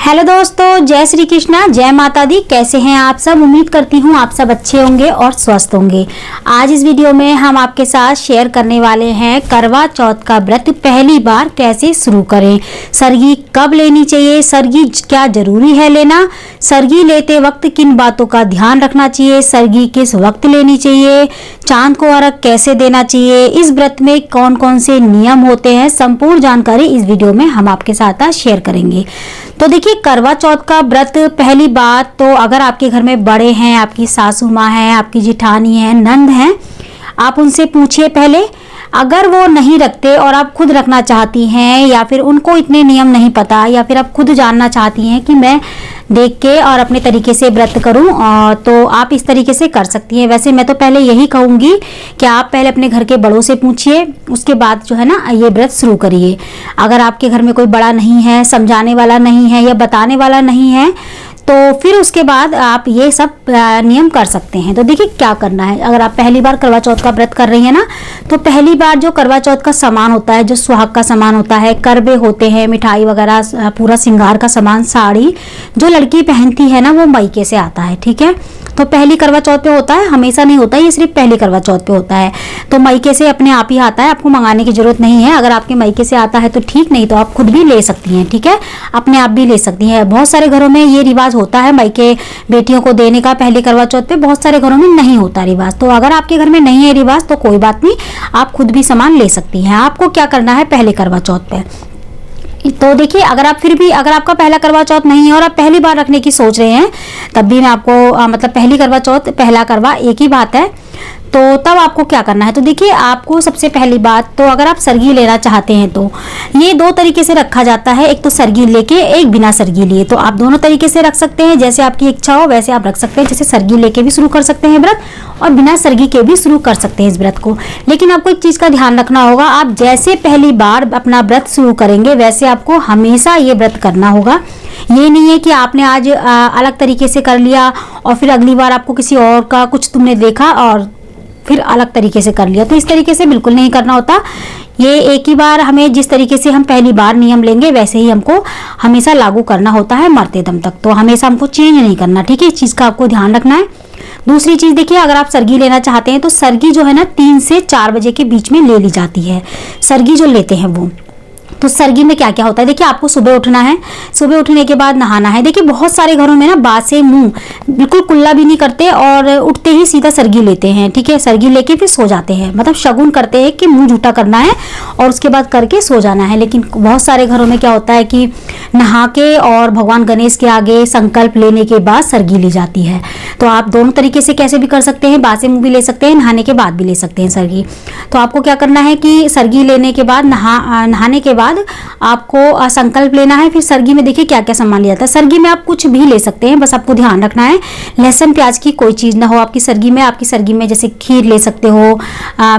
Hello दोस्तों, जय श्री कृष्णा, जय माता दी। कैसे हैं आप सब? उम्मीद करती हूँ आप सब अच्छे होंगे और स्वस्थ होंगे। आज इस वीडियो में हम आपके साथ शेयर करने वाले हैं करवा चौथ का व्रत पहली बार कैसे शुरू करें, सरगी कब लेनी चाहिए, सरगी क्या जरूरी है लेना, सरगी लेते वक्त किन बातों का ध्यान रखना चाहिए, सरगी किस वक्त लेनी चाहिए, चांद को अर्घ कैसे देना चाहिए, इस व्रत में कौन कौन से नियम होते हैं, संपूर्ण जानकारी इस वीडियो में हम आपके साथ आज शेयर करेंगे। तो देखिए, करवा चौथ का व्रत पहली बात तो अगर आपके घर में बड़े हैं, आपकी सासू माँ है, आपकी जिठानी है, नंद हैं, आप उनसे पूछिए पहले। अगर वो नहीं रखते और आप खुद रखना चाहती हैं या फिर उनको इतने नियम नहीं पता या फिर आप खुद जानना चाहती हैं कि मैं देख के और अपने तरीके से व्रत करूं, और तो आप इस तरीके से कर सकती हैं। वैसे मैं तो पहले यही कहूँगी कि आप पहले अपने घर के बड़ों से पूछिए, उसके बाद जो है ना ये व्रत शुरू करिए। अगर आपके घर में कोई बड़ा नहीं है, समझाने वाला नहीं है या बताने वाला नहीं है, तो फिर उसके बाद आप ये सब नियम कर सकते हैं। तो देखिए क्या करना है। अगर आप पहली बार करवा चौथ का व्रत कर रही हैं ना, तो पहली बार जो करवा चौथ का सामान होता है, जो सुहाग का सामान होता है, करवे होते हैं, मिठाई वगैरह, पूरा श्रृंगार का सामान, साड़ी जो लड़की पहनती है ना, वो मायके से आता है। ठीक है, तो पहली करवा चौथ पे होता है, हमेशा नहीं होता, ये सिर्फ पहली करवा चौथ पे होता है। तो मायके से अपने आप ही आता है, आपको मंगाने की जरूरत नहीं है। अगर आपके मायके से आता है तो ठीक, नहीं तो आप खुद भी ले सकती हैं। ठीक है, अपने आप भी ले सकती हैं। बहुत सारे घरों में ये रिवाज होता है मायके बेटियों को देने का पहली करवा चौथ पे, बहुत सारे घरों में नहीं होता रिवाज। तो अगर आपके घर में नहीं है रिवाज तो कोई बात नहीं, आप खुद भी सामान ले सकती हैं। आपको क्या करना है पहले करवा चौथ पे, तो देखिए, अगर आप फिर भी अगर आपका पहला करवा चौथ नहीं है और आप पहली बार रखने की सोच रहे हैं, तब भी मैं आपको मतलब पहली करवा चौथ पहला करवा एक ही बात है, तो तब आपको क्या करना है। तो देखिए, आपको सबसे पहली बात तो अगर आप सरगी लेना चाहते हैं तो ये दो तरीके से रखा जाता है, एक तो सरगी लेके, एक बिना सरगी लिए। तो आप दोनों तरीके से रख सकते हैं, जैसे आपकी इच्छा हो वैसे आप रख सकते हैं। जैसे सरगी लेके भी शुरू कर सकते हैं व्रत और बिना सरगी के भी शुरू कर सकते हैं इस व्रत को। लेकिन आपको एक चीज़ का ध्यान रखना होगा, आप जैसे पहली बार अपना व्रत शुरू करेंगे वैसे आपको हमेशा ये व्रत करना होगा। ये नहीं है कि आपने आज अलग तरीके से कर लिया और फिर अगली बार आपको किसी और का कुछ तुमने देखा और फिर अलग तरीके से कर लिया। तो इस तरीके से बिल्कुल नहीं करना होता। ये एक ही बार हमें जिस तरीके से हम पहली बार नियम लेंगे वैसे ही हमको हमेशा लागू करना होता है मरते दम तक। तो हमेशा हमको चेंज नहीं करना। ठीक है, इस चीज़ का आपको ध्यान रखना है। दूसरी चीज़ देखिए, अगर आप सरगी लेना चाहते हैं तो सरगी जो है ना 3 से 4 बजे के बीच में ले ली जाती है। सरगी जो लेते हैं वो, तो सरगी में क्या क्या होता है देखिए, आपको सुबह उठना है, सुबह उठने के बाद नहाना है। देखिए, बहुत सारे घरों में ना बात से मुंह बिल्कुल कुल्ला भी नहीं करते और उठते ही सीधा सरगी लेते हैं। ठीक है, सरगी लेके फिर सो जाते हैं, मतलब शगुन करते हैं कि मुंह झूठा करना है और उसके बाद करके सो जाना है। लेकिन बहुत सारे घरों में क्या होता है कि नहा के और भगवान गणेश के आगे संकल्प लेने के बाद सरगी ली जाती है। तो आप दोनों तरीके से कैसे भी कर सकते हैं, बात से मुँह भी ले सकते हैं, नहाने के बाद भी ले सकते हैं सरगी। तो आपको क्या करना है कि सरगी लेने के बाद नहाने के बाद आपको संकल्प लेना है। फिर सरगी में देखिए क्या क्या सामान लिया जाता है। सरगी में आप कुछ भी ले सकते हैं, बस आपको ध्यान रखना है लहसुन प्याज की कोई चीज़ ना हो आपकी सरगी में। आपकी सरगी में जैसे खीर ले सकते हो,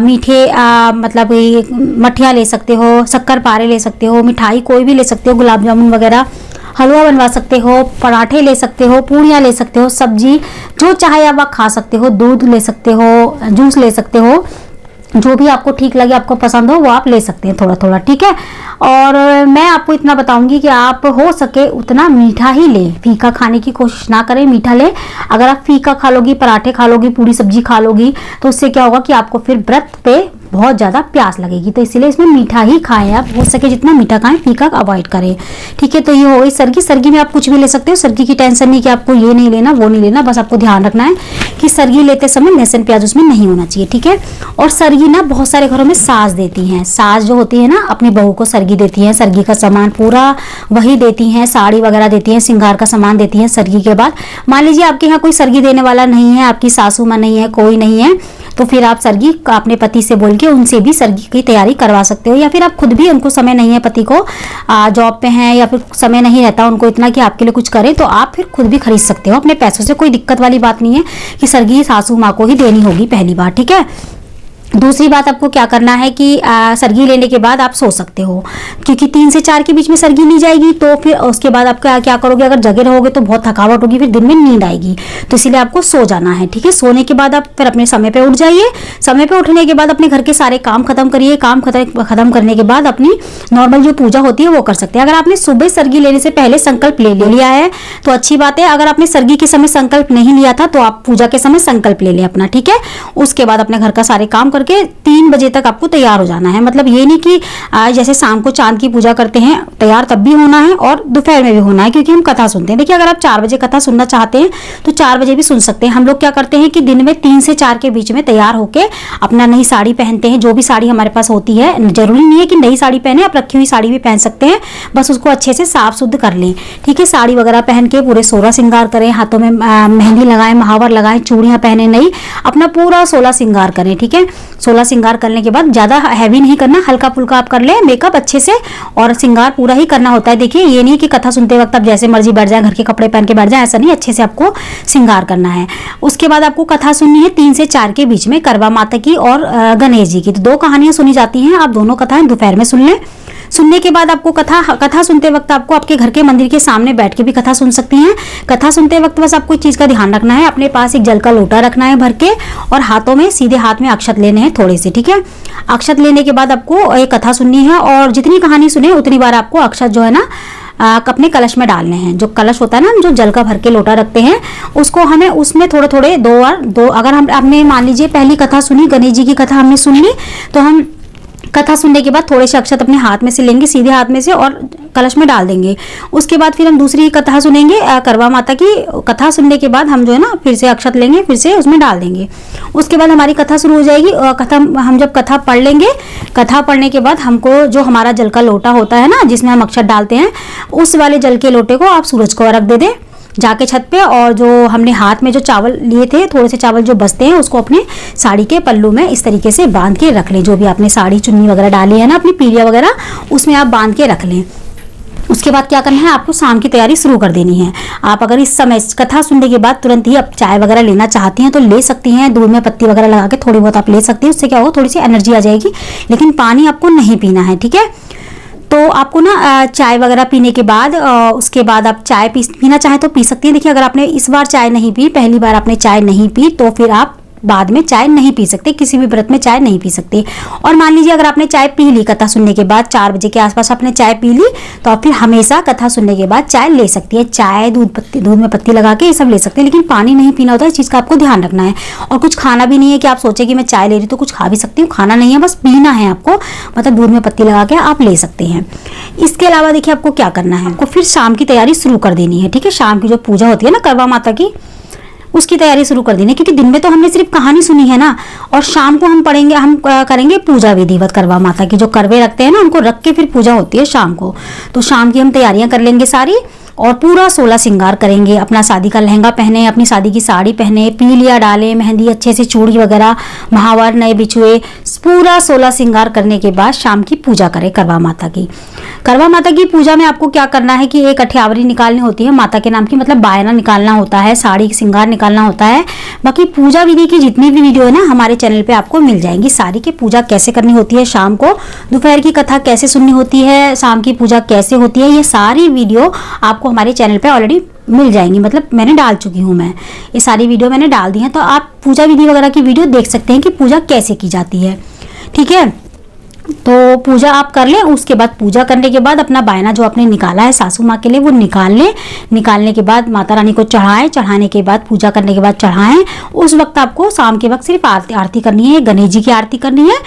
मीठे मतलब मठिया ले सकते हो, शक्कर पारे ले सकते हो, मिठाई कोई भी ले सकते हो, गुलाब जामुन वगैरह, हलवा बनवा सकते हो, पराठे ले सकते हो, पूड़ियाँ ले सकते हो, सब्जी जो चाहे आप खा सकते हो, दूध ले सकते हो, जूस ले सकते हो, जो भी आपको ठीक लगे, आपको पसंद हो वो आप ले सकते हैं थोड़ा थोड़ा। ठीक है, और मैं आपको इतना बताऊंगी कि आप हो सके उतना मीठा ही लें, फीका खाने की कोशिश ना करें, मीठा लें। अगर आप फीका खा लोगी, पराठे खा लोगी, पूरी सब्जी खा लोगी, तो उससे क्या होगा कि आपको फिर व्रत पे बहुत ज़्यादा प्यास लगेगी। तो इसीलिए इसमें मीठा ही खाएं, आप हो सके जितना मीठा खाएं, फीका अवॉइड करें। ठीक है, तो ये हो गई सरगी। सरगी में आप कुछ भी ले सकते हो, सरगी की टेंशन नहीं कि आपको ये नहीं लेना वो नहीं लेना, बस आपको ध्यान रखना है कि सरगी लेते समय लहसुन प्याज उसमें नहीं होना चाहिए। ठीक है, और सरगी ना बहुत सारे घरों में सास देती हैं, सास जो होती है ना अपनी बहू को सरगी देती हैं, सरगी का सामान पूरा वही देती हैं, साड़ी वगैरह देती हैं, श्रृंगार का सामान देती हैं सरगी के बाद। मान लीजिए आपके यहाँ कोई सरगी देने वाला नहीं है, आपकी सासू माँ नहीं है, कोई नहीं है, तो फिर आप सरगी अपने पति से बोल के उनसे भी सरगी की तैयारी करवा सकते हो, या फिर आप खुद भी, उनको समय नहीं है, पति को जॉब पे हैं या फिर समय नहीं रहता उनको इतना कि आपके लिए कुछ करें, तो आप फिर खुद भी खरीद सकते हो अपने पैसों से। कोई दिक्कत वाली बात नहीं है कि सरगी सासू माँ को ही देनी होगी पहली बार। ठीक है, दूसरी बात आपको क्या करना है कि सरगी लेने के बाद आप सो सकते हो, क्योंकि 3 से 4 के बीच में सरगी ली जाएगी। तो फिर उसके बाद आप क्या करोगे, अगर जगे रहोगे तो बहुत थकावट होगी, फिर दिन में नींद आएगी। तो इसीलिए आपको सो जाना है, ठीक है। सोने के बाद आप फिर अपने समय पे उठ जाइए। समय पे उठने के बाद अपने घर के सारे काम खत्म करिए। काम खत्म करने के बाद अपनी नॉर्मल जो पूजा होती है वो कर सकते हैं। अगर आपने सुबह सरगी लेने से पहले संकल्प ले लिया है तो अच्छी बात है। अगर आपने सरगी के समय संकल्प नहीं लिया था तो आप पूजा के समय संकल्प ले लें अपना, ठीक है। उसके बाद अपने घर का सारे काम करके 3 बजे तक आपको तैयार हो जाना है। मतलब ये नहीं कि जैसे शाम को चांद की पूजा करते हैं तैयार तब भी होना है और दोपहर में भी होना है, क्योंकि हम कथा सुनते हैं। देखिए, अगर आप 4 बजे कथा सुनना चाहते हैं तो 4 बजे भी सुन सकते हैं। हम लोग क्या करते हैं कि दिन में 3 से 4 के बीच में तैयार होके अपना नई साड़ी पहनते हैं। जो भी साड़ी हमारे पास होती है, जरूरी नहीं है कि नई साड़ी पहने, आप रखी हुई साड़ी भी पहन सकते हैं, बस उसको अच्छे से साफ शुद्ध कर लें, ठीक है। साड़ी वगैरह पहन के पूरे 16 श्रृंगार करें, हाथों में मेहंदी लगाएं, महावर लगाएं, चूड़ियां पहने, नई अपना पूरा 16 श्रृंगार करें, ठीक है। 16 श्रृंगार करने के बाद ज्यादा हैवी नहीं करना, हल्का फुल्का आप कर ले मेकअप अच्छे से, और श्रृंगार पूरा ही करना होता है। देखिए, ये नहीं कि कथा सुनते वक्त आप जैसे मर्जी बैठ जाए, घर के कपड़े पहन के बैठ जाए, ऐसा नहीं, अच्छे से आपको श्रृंगार करना है। उसके बाद आपको कथा सुननी है 3 से 4 के बीच में, करवा माता की और गणेश जी की। तो 2 कहानियां सुनी जाती हैं, आप दोनों कथाएं दोपहर में सुन लें। सुनने के बाद आपको कथा सुनते वक्त आपको आपके घर के मंदिर के सामने बैठ के भी कथा सुन सकती हैं। कथा सुनते वक्त बस आपको एक चीज का ध्यान रखना है, अपने पास एक जल का लोटा रखना है भर के, और हाथों में सीधे हाथ में अक्षत लेने हैं थोड़े से, ठीक है। अक्षत लेने के बाद आपको एक कथा सुननी है, और जितनी कहानी सुने उतनी बार आपको अक्षत जो है ना अपने कलश में डालने हैं। जो कलश होता है ना, हम जो जल का भर के लोटा रखते हैं, उसको हमें उसमें थोड़े थोड़े 2 बार अगर हमने मान लीजिए पहली कथा सुनी, गणेश जी की कथा हमने सुन ली, तो हम कथा सुनने के बाद थोड़े से अक्षत अपने हाथ में से लेंगे, सीधे हाथ में से, और कलश में डाल देंगे। उसके बाद फिर हम दूसरी कथा सुनेंगे, करवा माता की कथा सुनने के बाद हम जो है ना फिर से अक्षत लेंगे, फिर से उसमें डाल देंगे। उसके बाद हमारी कथा शुरू हो जाएगी। कथा हम जब कथा पढ़ लेंगे, कथा पढ़ने के बाद हमको जो हमारा जल का लोटा होता है ना जिसमें हम अक्षत डालते हैं, उस वाले जल के लोटे को आप सूरज को अर्घ दे दें जाके छत पे, और जो हमने हाथ में जो चावल लिए थे, थोड़े से चावल जो बचते हैं, उसको अपने साड़ी के पल्लू में इस तरीके से बांध के रख लें। जो भी आपने साड़ी चुन्नी वगैरह डाली है ना, अपनी पीढ़िया वगैरह, उसमें आप बांध के रख लें। उसके बाद क्या करना है, आपको शाम की तैयारी शुरू कर देनी है। आप अगर इस समय कथा सुनने के बाद तुरंत ही आप चाय वगैरह लेना चाहती हैं तो ले सकती हैं, दूध में पत्ती वगैरह लगा के थोड़ी बहुत आप ले सकती हैं। उससे क्या होगा, थोड़ी सी एनर्जी आ जाएगी, लेकिन पानी आपको नहीं पीना है, ठीक है। तो आपको ना चाय वगैरह पीने के बाद उसके बाद आप चाय पीना चाहे तो पी सकती हैं। देखिए, अगर आपने इस बार चाय नहीं पी, पहली बार आपने चाय नहीं पी, तो फिर आप बाद में चाय नहीं पी सकते, किसी भी व्रत में चाय नहीं पी सकते। और मान लीजिए अगर आपने चाय पी ली कथा सुनने के बाद, 4 बजे के आसपास आपने चाय पी ली, तो आप फिर हमेशा कथा सुनने के बाद चाय ले सकती है। चाय दूध में पत्ती लगा के ये सब ले सकते हैं, लेकिन पानी नहीं पीना होता है, इस चीज़ का आपको ध्यान रखना है। और कुछ खाना भी नहीं है कि आप सोचे कि मैं चाय ले रही तो कुछ खा भी सकती हूँ, खाना नहीं है, बस पीना है आपको, मतलब दूध में पत्ती लगा के आप ले सकते हैं। इसके अलावा देखिए आपको क्या करना है, आपको फिर शाम की तैयारी शुरू कर देनी है, ठीक है। शाम की जो पूजा होती है ना करवा माता की, उसकी तैयारी शुरू कर देनी है, क्योंकि दिन में तो हमने सिर्फ कहानी सुनी है ना, और शाम को हम करेंगे पूजा विधिवत। करवा माता की जो करवे रखते हैं ना, उनको रख के फिर पूजा होती है शाम को। तो शाम की हम तैयारियां कर लेंगे सारी, और पूरा 16 श्रृंगार करेंगे। अपना शादी का लहंगा पहने, अपनी शादी की साड़ी पहने, पीलिया डालें, मेहंदी अच्छे से, चूड़ी वगैरह, महावर, नए बिछुए, पूरा 16 श्रृंगार करने के बाद शाम की पूजा करें करवा माता की। करवा माता की पूजा में आपको क्या करना है कि एक अठ्यावरी निकालनी होती है माता के नाम की, मतलब बायना निकालना होता है, साड़ी श्रृंगार निकालना होता है। बाकी पूजा विधि की जितनी भी वीडियो है ना हमारे चैनल पे आपको मिल जाएंगी सारी, की पूजा कैसे करनी होती है शाम को, दोपहर की कथा कैसे सुननी होती है, शाम की पूजा कैसे होती है, ये सारी वीडियो आपको हमारे चैनल पे ऑलरेडी मिल जाएंगी। मतलब मैंने डाल चुकी हूँ, मैं ये सारी वीडियो मैंने डाल दी है, तो आप पूजा विधि वगैरह की वीडियो देख सकते हैं कि पूजा कैसे की जाती है, ठीक है। तो पूजा आप कर लें। उसके बाद पूजा करने के बाद अपना बायना जो आपने निकाला है सासू माँ के लिए वो निकाल लें। निकालने के बाद माता रानी को चढ़ाएं, चढ़ाने के बाद पूजा करने के बाद चढ़ाएं। उस वक्त आपको शाम के वक्त सिर्फ आरती करनी है, गणेश जी की आरती करनी है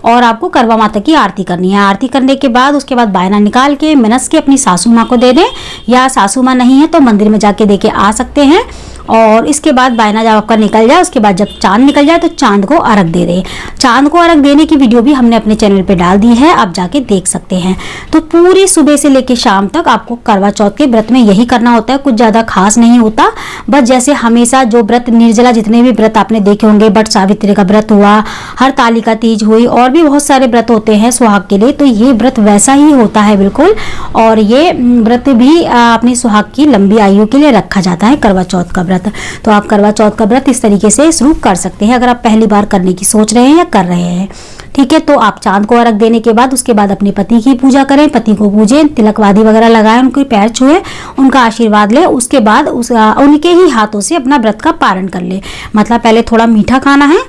और आपको करवा माता की आरती करनी है। आरती करने के बाद उसके बाद बायना निकाल के मिनस के अपनी सासू माँ को दे दें, या सासू माँ नहीं है तो मंदिर में जाके दे के आ सकते हैं। और इसके बाद बायना जब आपका निकल जाए, उसके बाद जब चांद निकल जाए तो चांद को अर्घ दे दें। चांद को अर्घ देने की वीडियो भी हमने अपने चैनल पे डाल दी है, आप जाके देख सकते हैं। तो पूरी सुबह से लेके शाम तक आपको करवा चौथ के व्रत में यही करना होता है, कुछ ज़्यादा खास नहीं होता। बस जैसे हमेशा जो व्रत निर्जला जितने भी व्रत आपने देखे होंगे, बट सावित्री का व्रत हुआ, हरतालिका तीज हुई, और भी बहुत सारे व्रत होते हैं सुहाग के लिए, तो ये व्रत वैसा ही होता है बिल्कुल। और ये व्रत भी अपनी सुहाग की लंबी आयु के लिए रखा जाता है, करवा चौथ का व्रत। व्रत। तो आप करवा चौथ का व्रत इस तरीके से शुरू कर सकते हैं अगर आप पहली बार करने की सोच रहे हैं या कर रहे हैं। ठीक है, तो आप चांद को अर्घ देने के बाद उसके बाद अपने पति की पूजा करें, पति को पूजें, तिलकवादी वगैरह लगाएं, उनके पैर छुएं, उनका आशीर्वाद लें। उसके बाद उनके ही हाथों से अपना व्रत का पारण कर ले। मतलब पहले थोड़ा मीठा खाना है,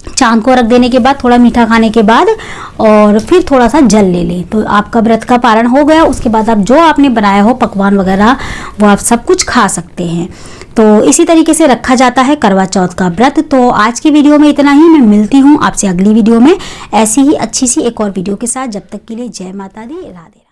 चांद को रख देने के बाद थोड़ा मीठा खाने के बाद, और फिर थोड़ा सा जल ले लें, तो आपका व्रत का पारण हो गया। उसके बाद आप जो आपने बनाया हो पकवान वगैरह वो आप सब कुछ खा सकते हैं। तो इसी तरीके से रखा जाता है करवा चौथ का व्रत। तो आज की वीडियो में इतना ही। मैं मिलती हूँ आपसे अगली वीडियो में ऐसी ही अच्छी सी एक और वीडियो के साथ। जब तक के लिए जय माता दी, राधे।